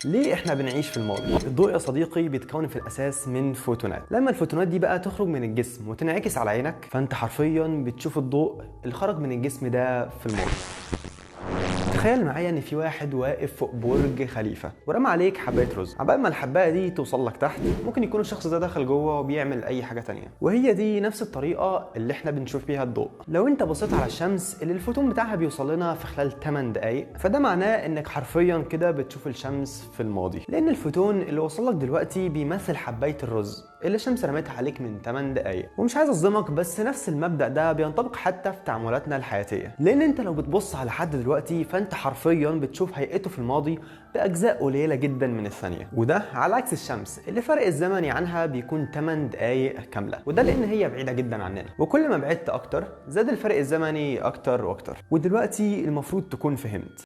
ليه احنا بنعيش في الماضي؟ الضوء يا صديقي بيتكون في الاساس من فوتونات. لما الفوتونات دي بقى تخرج من الجسم وتنعكس على عينك، فانت حرفيا بتشوف الضوء اللي خرج من الجسم ده في الماضي. تخيل معايا ان في واحد واقف فوق برج خليفه ورمى عليك حبايه رز. عبال ما الحبايه دي توصل لك تحت، ممكن يكون الشخص ده دخل جوه وبيعمل اي حاجه تانية. وهي دي نفس الطريقه اللي احنا بنشوف بيها الضوء. لو انت بصيت على الشمس اللي الفوتون بتاعها بيوصل لنا في خلال 8 دقائق، فده معناه انك حرفيا كده بتشوف الشمس في الماضي، لان الفوتون اللي وصل لك دلوقتي بيمثل حبايه الرز اللي الشمس رمتها عليك من 8 دقائق. ومش عايز اصدمك، بس نفس المبدا ده بينطبق حتى في تعاملاتنا الحياتيه، لان انت لو بتبص على حد دلوقتي فانت حرفيا بتشوف هيئته في الماضي باجزاء قليله جدا من الثانيه، وده على عكس الشمس اللي فرق الزمني عنها بيكون 8 دقائق كامله، وده لان هي بعيده جدا عننا، وكل ما بعدت اكتر زاد الفرق الزمني اكتر واكتر. ودلوقتي المفروض تكون فهمت